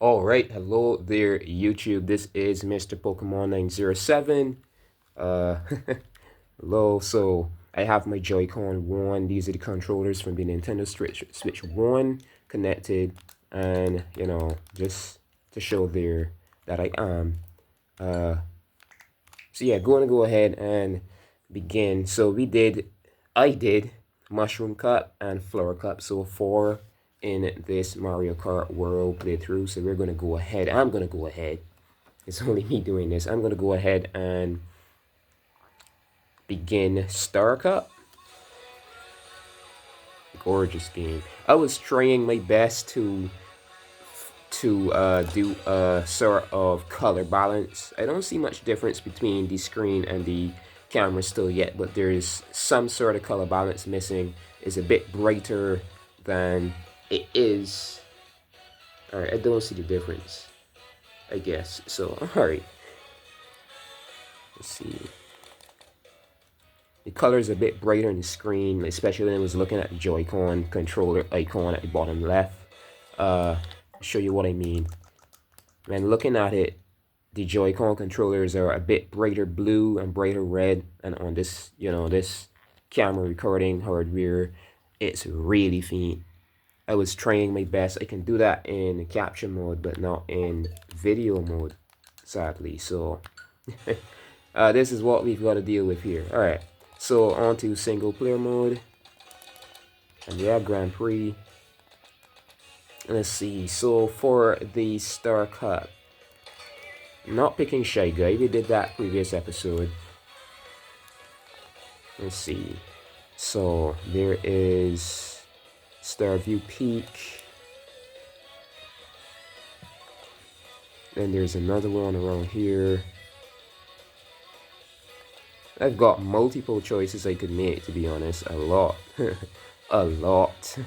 All right, hello there, YouTube. This is Mr. Pokemon 907. Uh, hello. So I have my Joy-Con 1. These are the controllers from the Nintendo Switch 1 connected, and just to show there that I am. Uh, so yeah, going to go ahead and begin. So I did Mushroom Cup and Flower Cup so far in this Mario Kart World playthrough. So we're gonna go ahead. I'm gonna go ahead. It's only me doing this. I'm gonna go ahead and begin Star Cup. Gorgeous game. I was trying my best to do a sort of color balance. I don't see much difference between the screen and the camera still yet, but there's some sort of color balance missing. It's a bit brighter than it is. Alright, I don't see the difference, I guess. So, alright. Let's see. The color is a bit brighter on the screen, especially when I was looking at the Joy-Con controller icon at the bottom left. Show you what I mean. When looking at it, the Joy-Con controllers are a bit brighter blue and brighter red, and on this, this camera recording hardware, it's really faint. I was trying my best. I can do that in capture mode, but not in video mode, sadly. So, this is what we've got to deal with here. All right. So on to single player mode, and yeah, Grand Prix. Let's see. So for the Star Cup, not picking Shy Guy. We did that previous episode. Let's see. So there is Starview Peak. Then there's another one around here. I've got multiple choices I could make, to be honest. A lot. A lot.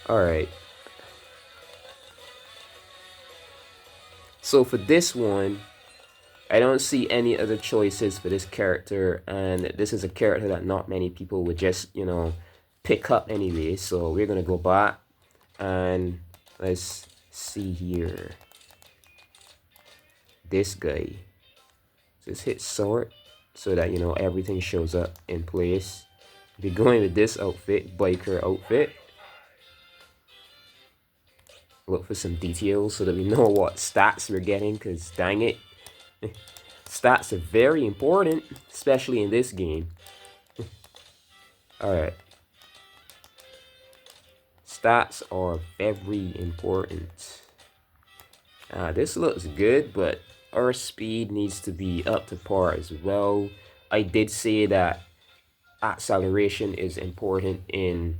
Alright. So for this one, I don't see any other choices for this character. And this is a character that not many people would just, pick up anyway. So we're going to go back. And let's see here. This guy. Just hit sort, so that everything shows up in place. If you're going with this outfit, biker outfit, look for some details so that we know what stats we're getting, because dang it, stats are very important, especially in this game. Alright, stats are very important. This looks good, but our speed needs to be up to par as well. I did say that acceleration is important in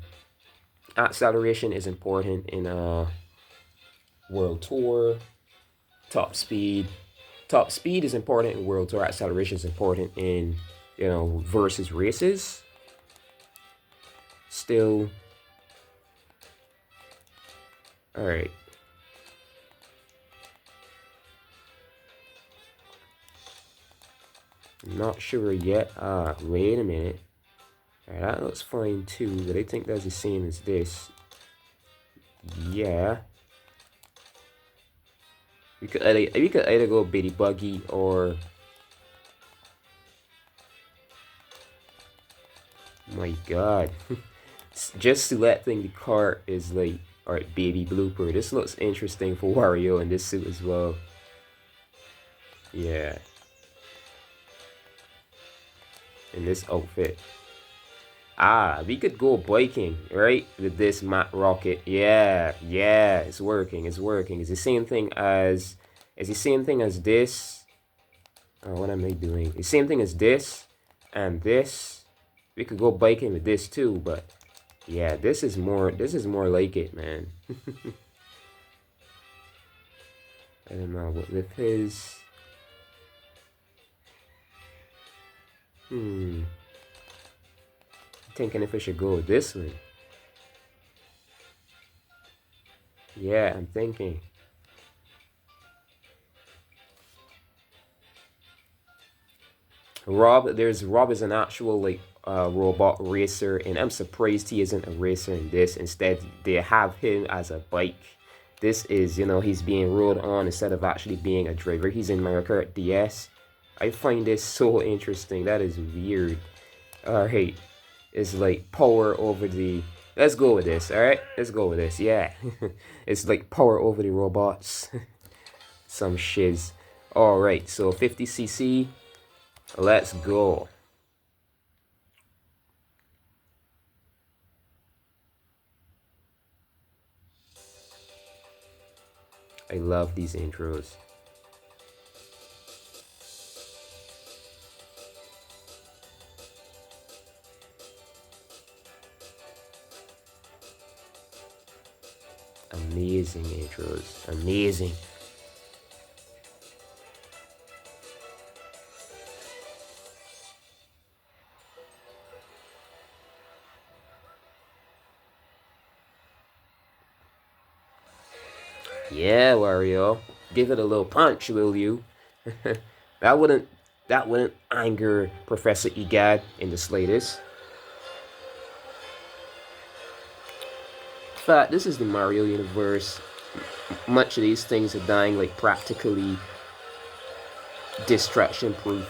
World Tour. Top speed is important in World Tour. Acceleration is important in versus races. Still, all right. Not sure yet. Wait a minute. Alright, that looks fine too, but I think that's the same as this. Yeah. We could either go Bitty Buggy or... My god. Just selecting the cart is like... Alright, Baby Blooper. This looks interesting for Wario in this suit as well. Yeah. In this outfit. We could go biking, right? With this Matt Rocket. Yeah, it's working. It's the same thing as this. Oh, what am I doing? It's the same thing as this and this. We could go biking with this too, but yeah, this is more like it, man. I don't know, but with his thinking if I should go with this one. Yeah, I'm thinking. Rob is an actual like robot racer, and I'm surprised he isn't a racer in this. Instead, they have him as a bike. This is, he's being rode on instead of actually being a driver. He's in Mario Kart DS. I find this so interesting. That is weird. Alright. It's like power over the... Let's go with this, alright? Let's go with this, yeah. It's like power over the robots. Some shiz. Alright, so 50cc. Let's go. I love these intros. Amazing intros. Amazing. Yeah, Wario. Give it a little punch, will you? that wouldn't anger Professor Egad in the slightest. In fact, this is the Mario universe. Much of these things are dying like practically distraction proof.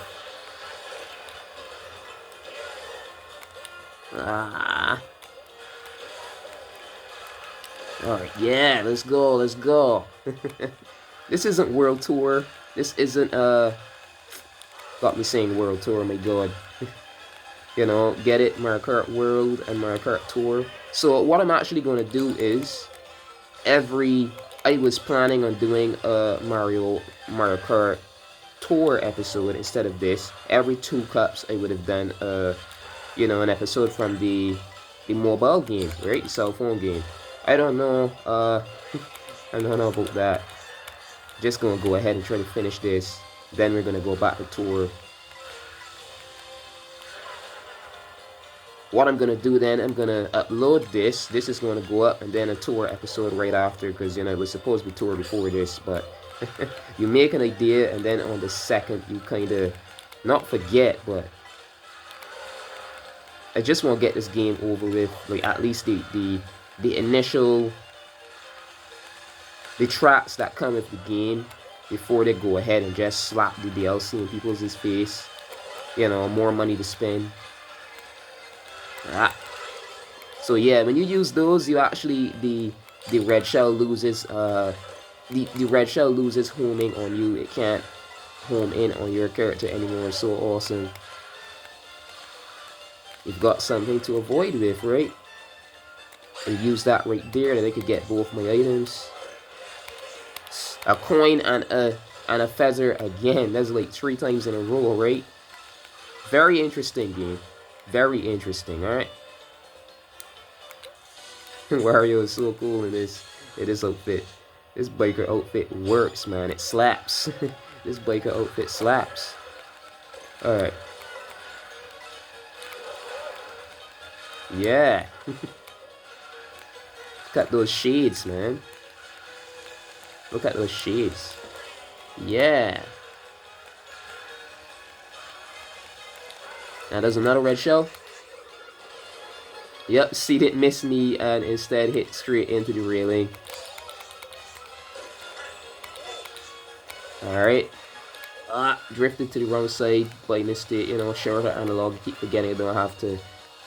Alright, yeah, let's go, let's go. This isn't World Tour. This isn't, got me saying World Tour, my god. Get it? Mario Kart World and Mario Kart Tour. So what I'm actually going to do is, I was planning on doing a Mario Kart Tour episode instead of this. Every 2 cups I would have done, an episode from the mobile game, right? Cell phone game. I don't know, I don't know about that. Just gonna go ahead and try to finish this. Then we're gonna go back to tour. What I'm gonna do then, I'm gonna upload this. This is gonna go up, and then a tour episode right after, because it was supposed to be tour before this, but you make an idea, and then on the second you kind of not forget, but I just want to get this game over with, like at least the initial, the tracks that come with the game before they go ahead and just slap the DLC in people's face. More money to spend. So yeah, when you use those, you actually, the red shell loses, the red shell loses homing on you. It can't home in on your character anymore. So awesome. You've got something to avoid with, right? And use that right there, then I could get both my items. A coin and a feather again. That's like 3 times in a row, right? Very interesting game. Very interesting, alright? Wario is so cool in this outfit. This biker outfit works, man. It slaps. This biker outfit slaps. Alright. Yeah. Look at those shades, man. Look at those shades. Yeah. Now there's another red shell. Yep, see, didn't miss me and instead hit straight into the railing. Alright. Drifted to the wrong side by mistake, shorter analog. Keep forgetting I don't have to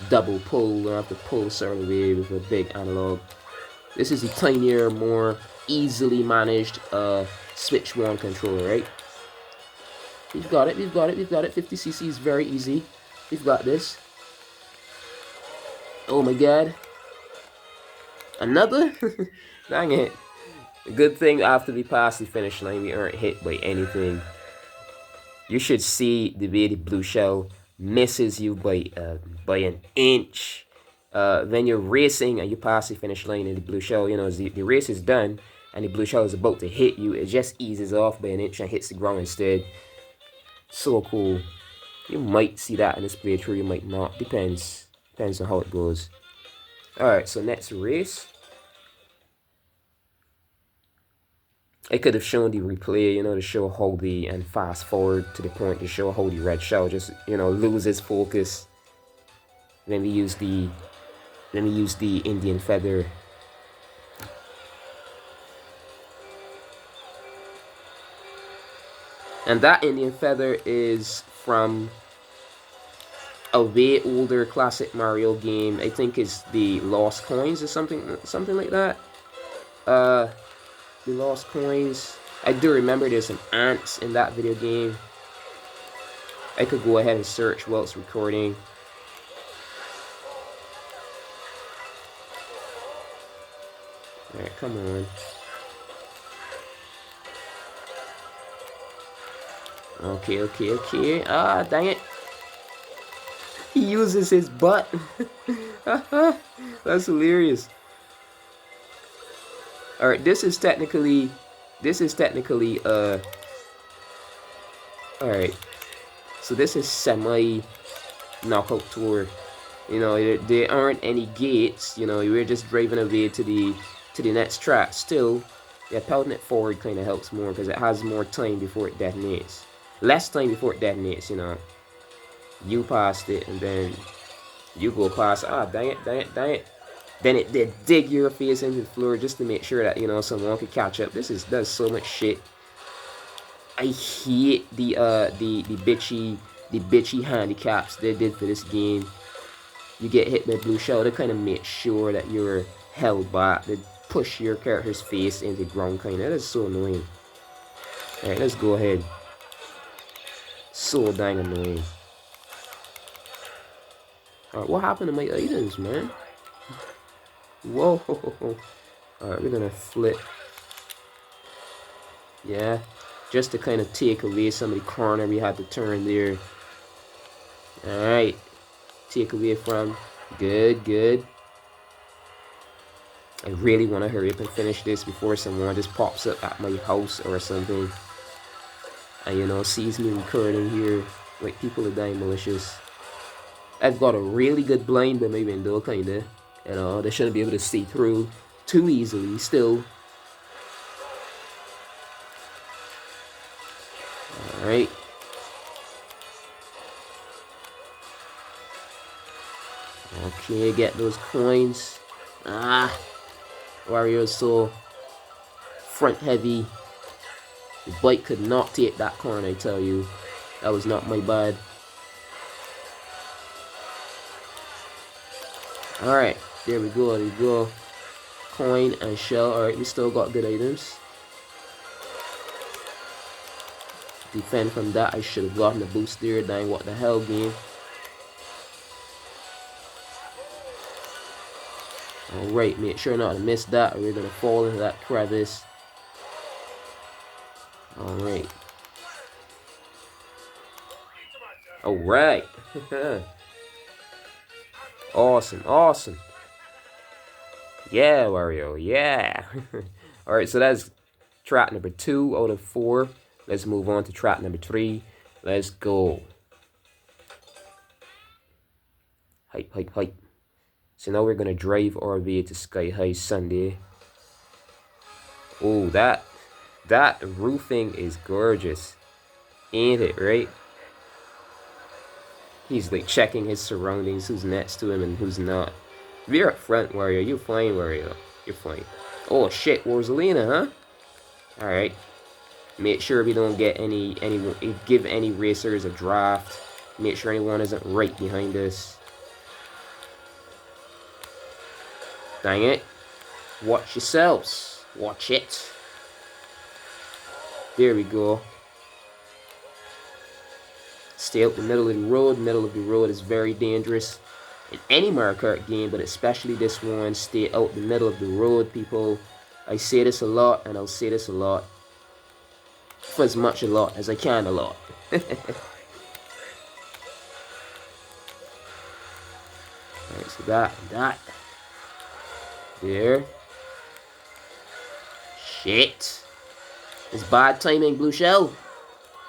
double pull, I don't have to pull a certain way with a big analog. This is a tinier, more easily managed Switch 1 controller, right? We've got it, we've got it, we've got it. 50cc is very easy. We've got this. Oh my god. Another? Dang it. Good thing after we pass the finish line, we aren't hit by anything. You should see the way the blue shell misses you by an inch. When you're racing and you pass the finish line in the blue shell, the race is done and the blue shell is about to hit you, it just eases off by an inch and hits the ground instead. So cool. You might see that in this playthrough, you might not. Depends on how it goes. Alright, so next race. I could have shown the replay, to show how and fast forward to the point to show how the red shell just, loses focus. Then we use the Indian feather. And that Indian feather is from a way older classic Mario game. I think it's the Lost Coins or something like that. The Lost Coins. I do remember there's some ants in that video game. I could go ahead and search while it's recording. Alright, come on. Okay. Ah, dang it. He uses his butt. That's hilarious. Alright, this is technically alright. So this is semi knockout tour. You know, there aren't any gates, you know, we're just driving away to the next track. Still, yeah, pelting it forward kind of helps more because it has more time before it detonates. Less time before it detonates, you know. You passed it and then you go past. Ah, dang it. Then it did dig your face into the floor just to make sure that, you know, someone could catch up. Does so much shit. I hate the bitchy handicaps they did for this game. You get hit by blue shell, they kind of make sure that you're held back. They push your character's face into the ground, kind of. That is so annoying. Alright, let's go ahead. So dang annoying. Alright, what happened to my items, man? Whoa. Alright, we're gonna flip. Yeah. Just to kind of take away some of the corner we had to turn there. Alright. Take away from. Good. I really want to hurry up and finish this before someone just pops up at my house or something. And, you know, sees me recording here. Like, people are dying malicious. I've got a really good blind by my window, kinda. You know, they shouldn't be able to see through too easily still. Alright. Okay, get those coins. Ah. Wario is so front heavy. The bike could not take that corner, I tell you. That was not my bad. Alright, there we go. Coin and shell. Alright, we still got good items. Defend from that. I should have gotten the boost there. Dang, what the hell, game. Alright, make sure not to miss that or we're going to fall into that crevice. Alright. Alright. Awesome. Yeah, Wario, yeah. Alright, so that's track number 2 out of 4. Let's move on to track number 3. Let's go. Hype. So now we're gonna drive our way to Sky High Sunday. Oh, that roofing is gorgeous, ain't it, right? He's like checking his surroundings, who's next to him and who's not. We're up front, Wario. You're fine, Wario. You're fine. Oh shit, Rosalina, huh? Alright. Make sure we don't get give any racers a draft. Make sure anyone isn't right behind us. Dang it. Watch yourselves. Watch it. There we go. Stay out the middle of the road. Middle of the road is very dangerous in any Mario Kart game, but especially this one. Stay out the middle of the road, people. I say this a lot, and I'll say this a lot. For as much a lot as I can a lot. Alright, so that. There. Shit. It's bad timing, Blue Shell.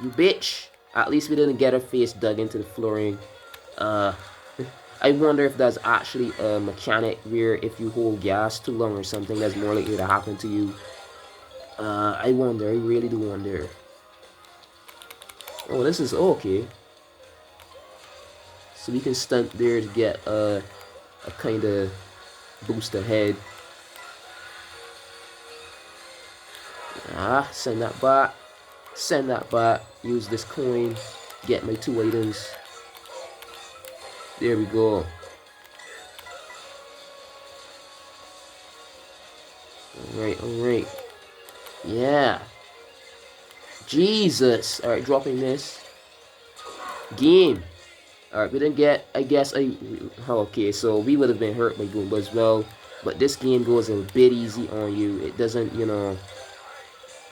You bitch. At least we didn't get her face dug into the flooring. I wonder if that's actually a mechanic where if you hold gas too long or something, that's more likely to happen to you. I wonder. I really do wonder. Oh, this is okay. So we can stunt there to get a kind of boost ahead. Send that back. Send that back. Use this coin. Get my 2 items. There we go. Alright. Yeah. Jesus. Alright, dropping this. Game. Alright, we didn't get, I guess, okay, so we would have been hurt by Goomba as well. But this game goes a bit easy on you. It doesn't, you know,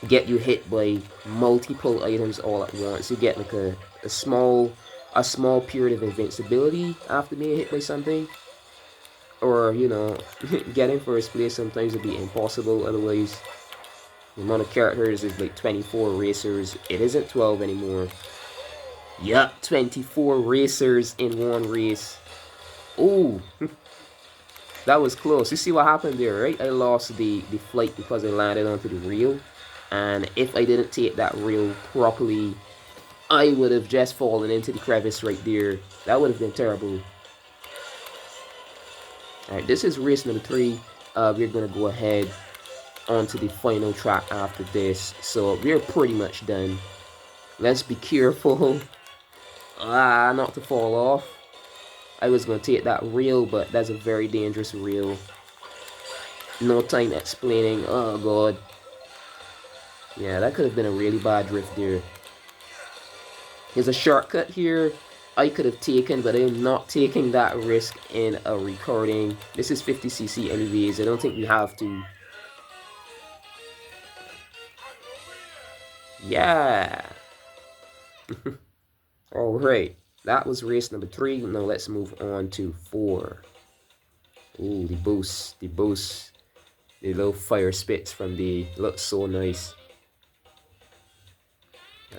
get you hit by multiple items all at once. You get like a small period of invincibility after being hit by something. Or, you know, getting first place sometimes would be impossible otherwise. The amount of characters is like 24 racers. It isn't 12 anymore. Yup, 24 racers in one race. Ooh. That was close. You see what happened there, right? I lost the flight because I landed onto the rail. And if I didn't take that rail properly, I would have just fallen into the crevice right there. That would have been terrible. Alright, this is race number 3. We're going to go ahead onto the final track after this. So we're pretty much done. Let's be careful. Not to fall off. I was going to take that rail, but that's a very dangerous rail. No time explaining. Oh god. Yeah, that could have been a really bad drift there. There's a shortcut here I could have taken, but I'm not taking that risk in a recording. This is 50cc anyways. I don't think we have to. Yeah. Alright. That was race number 3. Now let's move on to 4. Ooh, the boost. The boost. The little fire spits from the... looks so nice.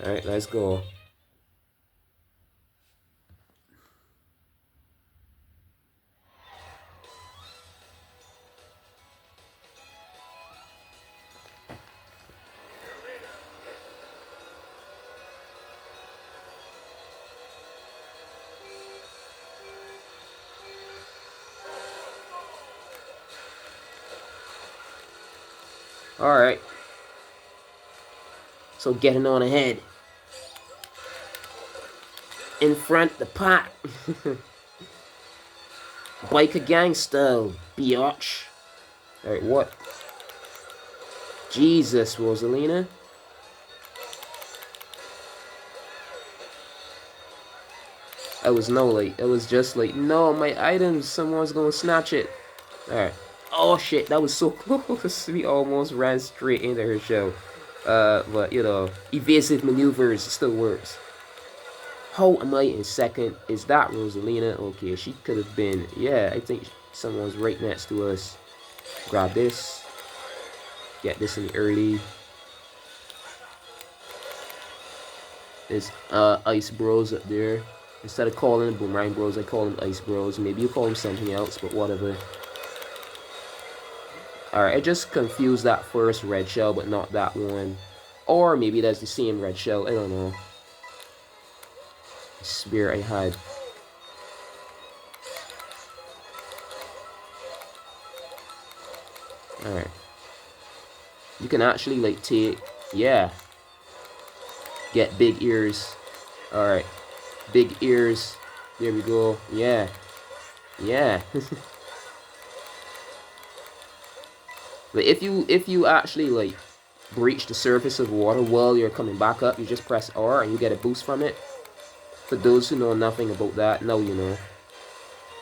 Alright, let's go. Alright. So getting on ahead. In front the pack. Biker gang style, biatch. Alright, what? Jesus, Rosalina. I was just like, no, my items, someone's gonna snatch it. Alright. Oh shit, that was so close. We almost ran straight into her shell. But you know, evasive maneuvers still works. How am I in second? Is that Rosalina? Okay, she could have been. Yeah, I think someone's right next to us. Grab this. Get this in early. There's Ice Bros up there. Instead of calling them Boomerang Bros, I call them Ice Bros. Maybe you call them something else, but whatever. Alright, I just confused that first red shell, but not that one. Or maybe that's the same red shell, I don't know. I swear I had. Alright. You can actually, like, take... Yeah. Get big ears. Alright. Big ears. There we go. Yeah. Yeah. But if you actually like breach the surface of water while you're coming back up, you just press R and you get a boost from it. For those who know nothing about that, now you know.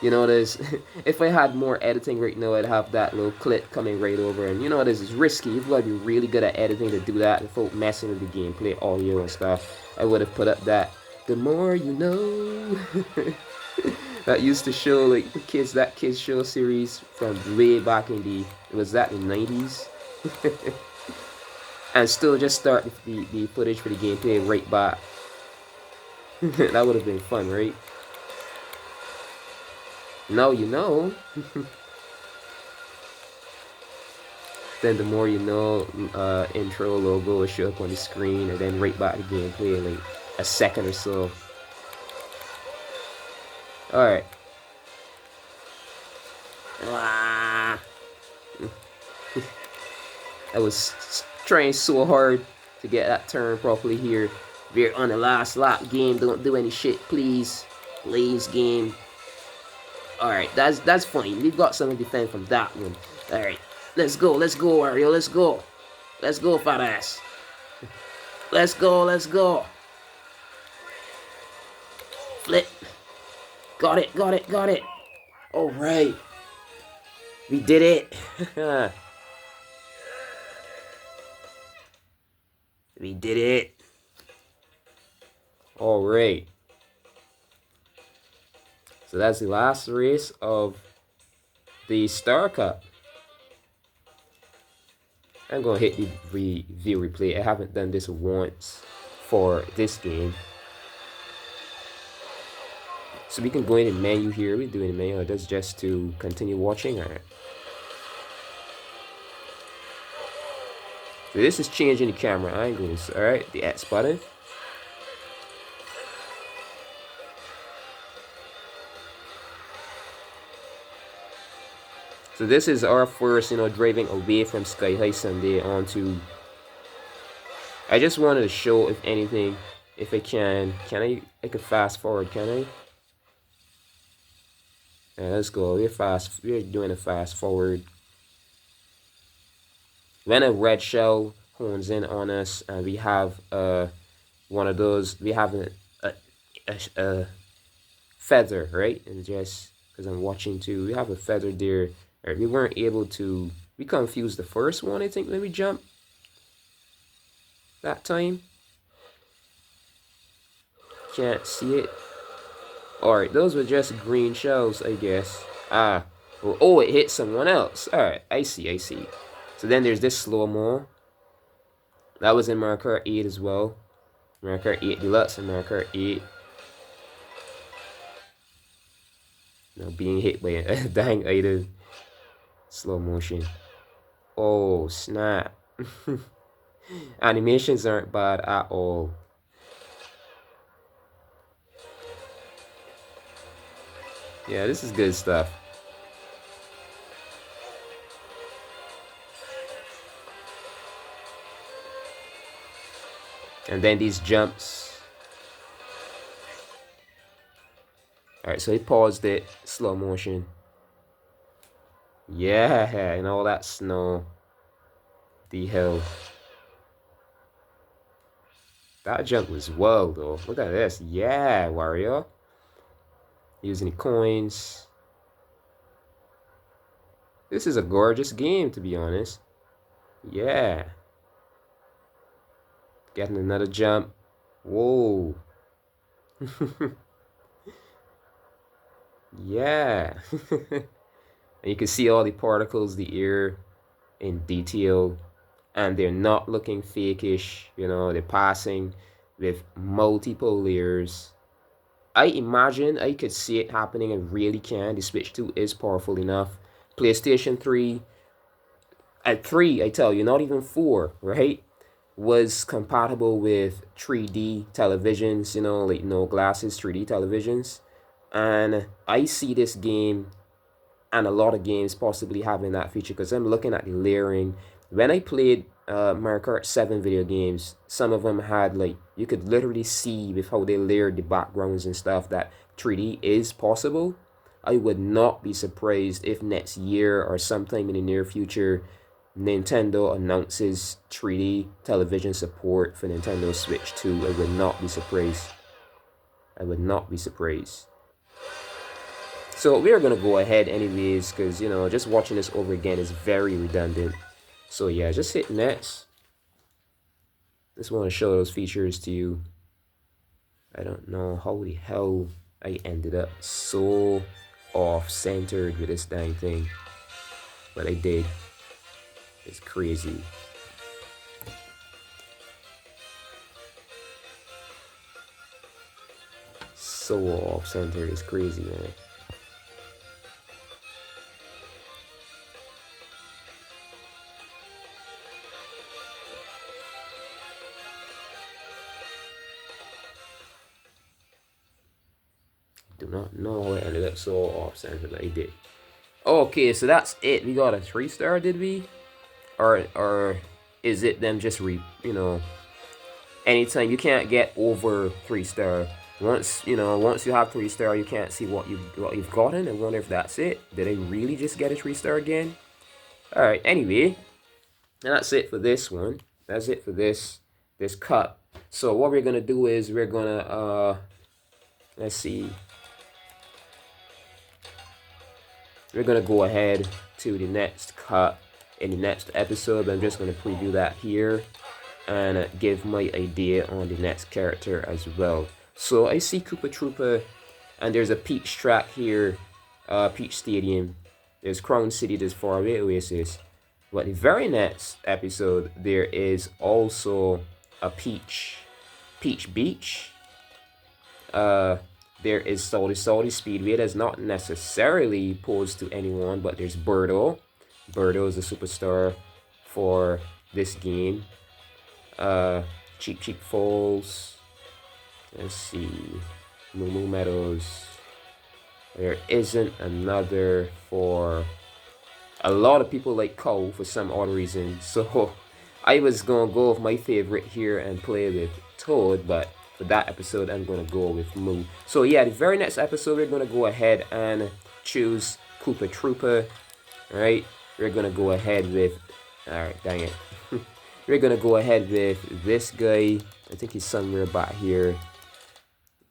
You know, there's if I had more editing right now, I'd have that little clip coming right over, and you know this is risky. You've got to be really good at editing to do that without messing with the gameplay, audio and stuff. I would have put up that the more you know. That used to show like that kids show series from way back in the was that in the 90s. And still just start the footage for the gameplay right back. That would have been fun, right? Now you know. Then the more you know, intro logo will show up on the screen, and then right back to gameplay in like a second or so. Alright. I was trying so hard to get that turn properly here. We're on the last lap. Game, don't do any shit, please. Please, game. Alright, that's fine. We've got something to defend from that one. Alright, let's go, Wario, let's go. Let's go, fat ass. Let's go. Flip. Got it. Alright. We did it. We did it. Alright. So that's the last race of the Star Cup. I'm going to hit the view replay. I haven't done this once for this game. So we can go in the menu here. We're doing the menu. That's just to continue watching. Alright. So this is changing the camera angles. Alright, the X button. So this is our first, driving away from Sky High Sunday onto... I just wanted to show, if anything, if I can I can fast forward, can I? Yeah, let's go. We're doing a fast forward. When a red shell hones in on us and we have one of those, we have a feather, right? And just because I'm watching too, we have a feather there. Right, we weren't able to, we confused the first one, I think. Let me jump that time. Can't see it. Alright, those were just green shells, I guess. Oh, it hit someone else. Alright, I see. So then there's this slow-mo. That was in Mario Kart 8 as well. Mario Kart 8 Deluxe and Mario Kart 8. Being hit by a dying item. Slow motion. Oh, snap. Animations aren't bad at all. Yeah, this is good stuff. And then these jumps. Alright, so he paused it. Slow motion. Yeah, and all that snow. The hell. That jump was wild, though. Look at this. Yeah, Wario. Using the coins. This is a gorgeous game, to be honest. Yeah. Getting another jump. Whoa. Yeah. And you can see all the particles, the air in detail. And they're not looking fakish. They're passing with multiple layers. I imagine I could see it happening. I really can. The Switch 2 is powerful enough. PlayStation 3, at 3, I tell you, not even 4, right? Was compatible with 3D televisions, like no glasses, 3D televisions. And I see this game and a lot of games possibly having that feature because I'm looking at the layering. When I played Mario Kart 7 video games, some of them had, like, you could literally see with how they layered the backgrounds and stuff that 3D is possible. I would not be surprised if next year or sometime in the near future, Nintendo announces 3D television support for Nintendo Switch 2. I would not be surprised. So we're going to go ahead anyways because, just watching this over again is very redundant. So yeah, just hit next. Just want to show those features to you. I don't know how the hell I ended up so off-centered with this dang thing. But I did. It's crazy. So off-centered, it's crazy, man. Do not know how I ended up so off-centered like I did. Okay, so that's it. We got a 3-star, did we? Or is it them just anytime. You can't get over 3-star. Once you have 3-star, you can't see what you've gotten. I wonder if that's it. Did I really just get a 3-star again? All right. Anyway, and that's it for this one. That's it for this cut. So what we're gonna do is we're gonna let's see. We're gonna go ahead to the next cut in the next episode. I'm just gonna preview that here and give my idea on the next character as well. So I see Koopa Troopa, and there's a Peach track here, Peach Stadium. There's Crown City, there's Faraway Oasis. But the very next episode, there is also a Peach Beach. There is Saudi Speedway. That's not necessarily posed to anyone, but there's Birdo. Birdo is a superstar for this game. Cheap Falls. Let's see. Moo Meadows. There isn't another for a lot of people like Cow for some odd reason. So I was gonna go with my favorite here and play with Toad, but for that episode I'm gonna go with Moo. So yeah, the very next episode we're gonna go ahead and choose Koopa Troopa. Alright, we're gonna go ahead with dang it. We're gonna go ahead with this guy. I think he's somewhere back here.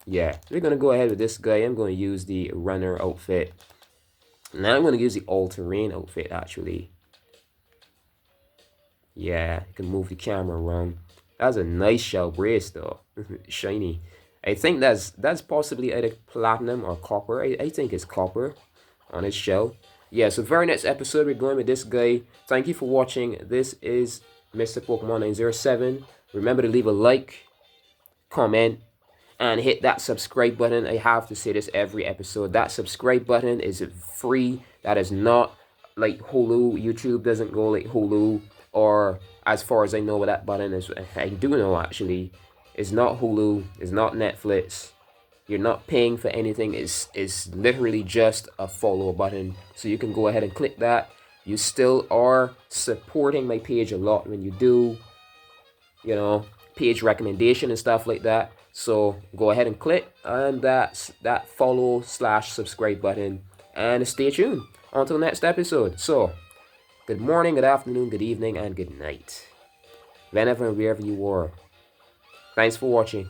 Yeah, we're gonna go ahead with this guy. I'm gonna use the runner outfit. Now I'm gonna use the all-terrain outfit actually. Yeah, you can move the camera around. That's a nice shell brace though. Shiny. I think that's possibly either platinum or copper. I think it's copper on its shell. Yeah, so very next episode we're going with this guy. Thank you for watching. This is Mr. Pokemon 907. Remember to leave a like, comment, and hit that subscribe button. I have to say this every episode. That subscribe button is free. That is not like Hulu. YouTube doesn't go like Hulu, or as far as I know what that button is. I do know actually. It's not Hulu. It's not Netflix. You're not paying for anything. It's literally just a follow button. So you can go ahead and click that. You still are supporting my page a lot when you do, page recommendation and stuff like that. So go ahead and click and that's that follow/subscribe button, and stay tuned until next episode. So good morning, good afternoon, good evening, and good night, whenever and wherever you are. Thanks for watching.